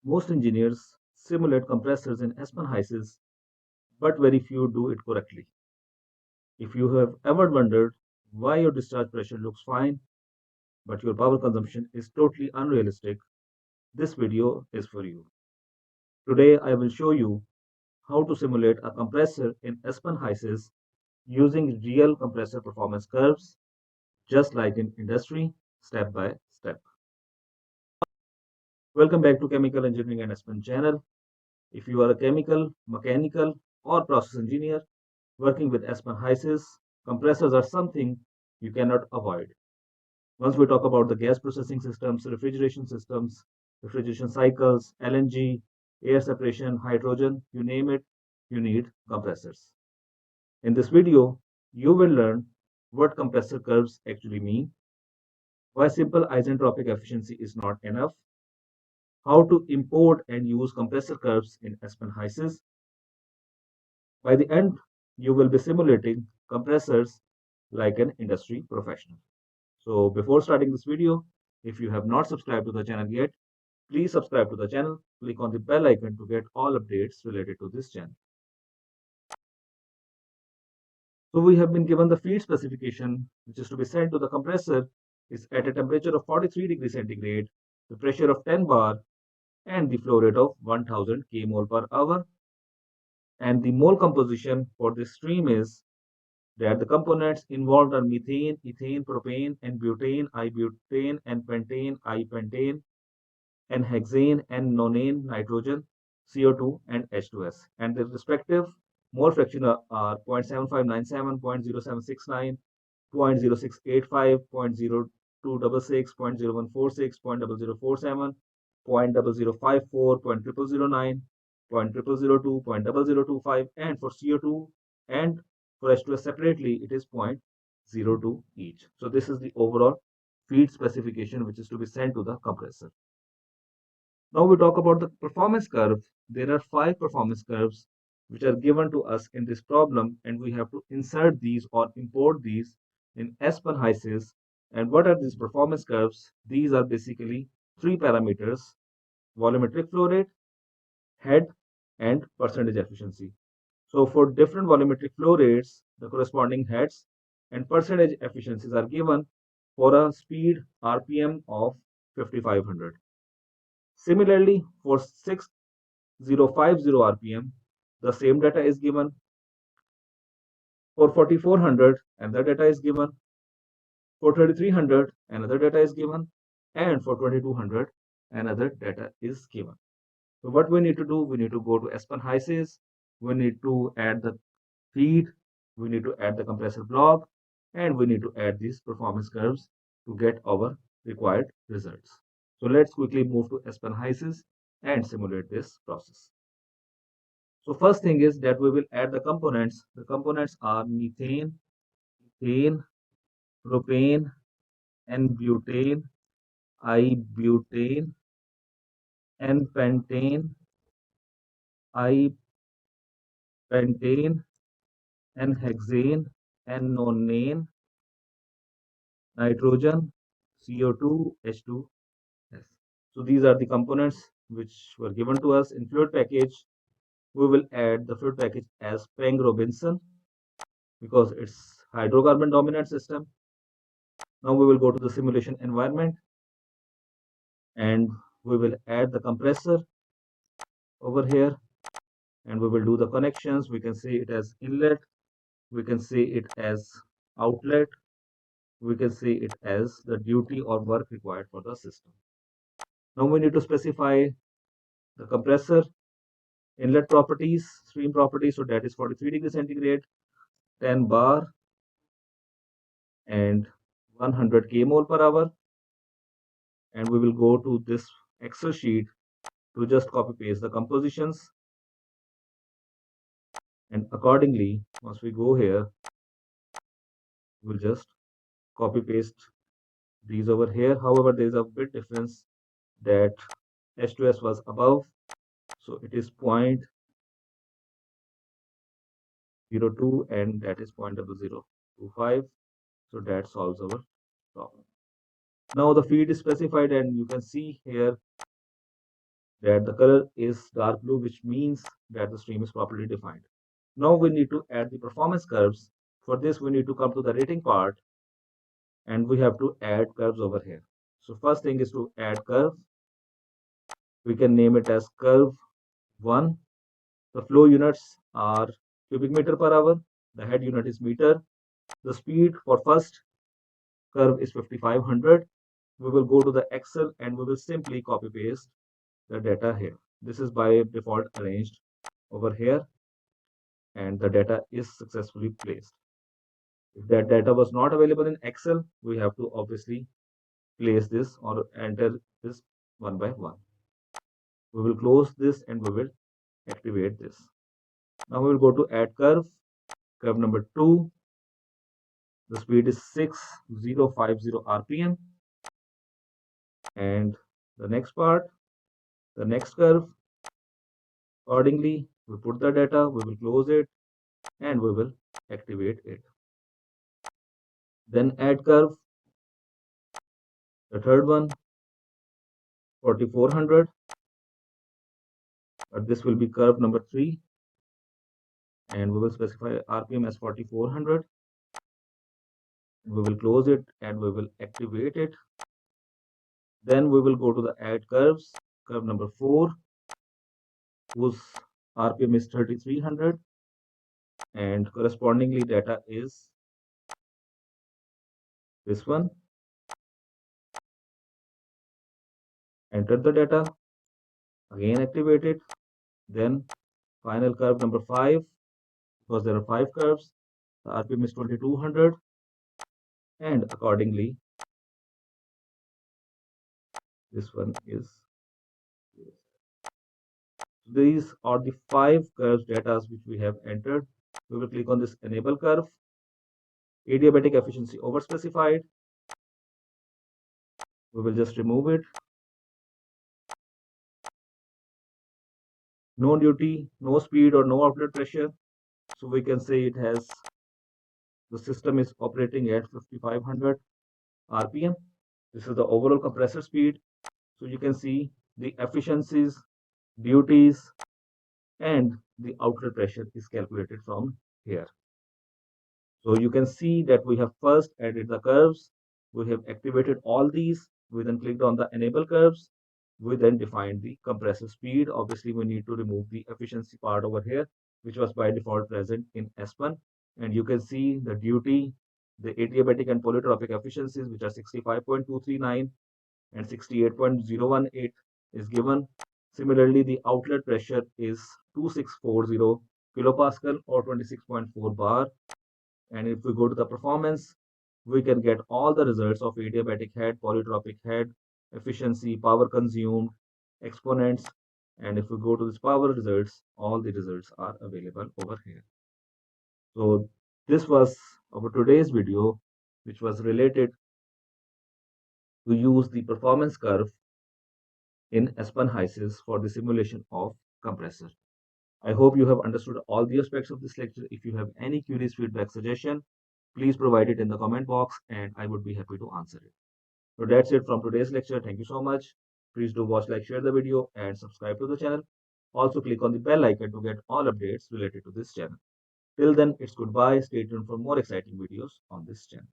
Most engineers simulate compressors in Aspen HYSYS, but very few do it correctly. If you have ever wondered why your discharge pressure looks fine, but your power consumption is totally unrealistic, this video is for you. Today, I will show you how to simulate a compressor in Aspen HYSYS using real compressor performance curves, just like in industry, step by step. Welcome back to Chemical Engineering and Aspen channel. If you are a chemical, mechanical, or process engineer working with Aspen HYSYS, compressors are something you cannot avoid. Once we talk about the gas processing systems, refrigeration cycles, LNG, air separation, hydrogen, you name it, you need compressors. In this video, you will learn what compressor curves actually mean, why simple isentropic efficiency is not enough, how to import and use compressor curves in Aspen HYSYS. By the end, you will be simulating compressors like an industry professional. So before starting this video, if you have not subscribed to the channel yet, please subscribe to the channel, click on the bell icon to get all updates related to this channel. So we have been given the feed specification, which is to be sent to the compressor, is at a temperature of 43 degrees centigrade, the pressure of 10 bar, and the flow rate of 1000 kmol per hour. And the mole composition for this stream is that the components involved are methane, ethane, propane, and butane, ibutane, and pentane, ipentane, and hexane, and nonane, nitrogen, CO2, and H2S. And the respective mole fraction are 0.7597, 0.0769, 0.0685, 0.0266, 0.0146, 0.0047, 0.0054, 0.0009, 0.0002, 0.0025, and for CO2 and for H2S separately, it is 0.02 each. So this is the overall feed specification which is to be sent to the compressor. Now we talk about the performance curve. There are 5 performance curves which are given to us in this problem, and we have to insert these or import these in Aspen HYSYS. And what are these performance curves? These are basically 3 parameters: volumetric flow rate, head, and percentage efficiency. So for different volumetric flow rates, the corresponding heads and percentage efficiencies are given for a speed RPM of 5500. Similarly, for 6050 RPM, the same data is given. For 4400, another data is given. For 3300, another data is given. And for 2200, another data is given. So what we need to do, we need to go to Aspen HYSYS, we need to add the feed, we need to add the compressor block, and we need to add these performance curves to get our required results. So let's quickly move to Aspen HYSYS and simulate this process. So first thing is that we will add the components. The components are methane, ethane, propane, and butane, ibutane, and pentane, ipentane, and hexane, and nonane, nitrogen, CO2, H2S. So these are the components which were given to us in fluid package. We will add the fluid package as Peng Robinson because it's hydrocarbon dominant system. Now we will go to the simulation environment and we will add the compressor over here and we will do the connections. We can say it as inlet, we can say it as outlet, we can say it as the duty or work required for the system. Now we need to specify the compressor inlet properties, stream properties. So that is 43 degrees centigrade, 10 bar, and 100 kmol per hour. And we will go to this Excel sheet to just copy paste the compositions. And accordingly, once we go here, we'll just copy paste these over here. However, there is a bit difference that H2S was above, so it is 0.02 and that is 0.0025. So that solves our problem. Now the feed is specified and you can see here that the color is dark blue, which means that the stream is properly defined. Now we need to add the performance curves. For this, we need to come to the rating part and we have to add curves over here. So first thing is to add curve. We can name it as curve 1. The flow units are cubic meter per hour. The head unit is meter. The speed for first curve is 5500. We will go to the Excel and we will simply copy paste the data here. This is by default arranged over here and the data is successfully placed. If that data was not available in Excel, we have to obviously place this or enter this one by one. We will close this and we will activate this. Now we will go to add curve, curve number 2. The speed is 6050 RPM. And the next part, the next curve, accordingly, we put the data, we will close it and we will activate it. Then add curve, the third one, 4400. But this will be curve number 3 and we will specify RPM as 4400. We will close it and we will activate it. Then we will go to the add curves, curve number 4, whose RPM is 3300 and correspondingly data is this one. Enter the data, again activate it. Then final curve number 5, because there are 5 curves, the RPM is 2200 and accordingly this one is. These are the 5 curves data which we have entered. We will click on this enable curve. Adiabatic efficiency overspecified. We will just remove it. No duty, no speed or no outlet pressure. So we can say it has, the system is operating at 5500 RPM. This is the overall compressor speed. So you can see the efficiencies, duties, and the outlet pressure is calculated from here. So you can see that we have first added the curves. We have activated all these. We then clicked on the enable curves. We then defined the compressor speed. Obviously, we need to remove the efficiency part over here, which was by default present in S1. And you can see the duty, the adiabatic and polytropic efficiencies, which are 65.239 and 68.018 is given. Similarly, the outlet pressure is 2640 kilopascal or 26.4 bar. And if we go to the performance, we can get all the results of adiabatic head, polytropic head, efficiency, power consumed, exponents. And if we go to this power results, all the results are available over here. So this was our today's video, which was related to use the performance curve in Aspen HYSYS for the simulation of compressor. I hope you have understood all the aspects of this lecture. If you have any queries, feedback, suggestion, please provide it in the comment box and I would be happy to answer it. So that's it from today's lecture. Thank you so much. Please do watch, like, share the video and subscribe to the channel. Also click on the bell icon to get all updates related to this channel. Till then, it's goodbye. Stay tuned for more exciting videos on this channel.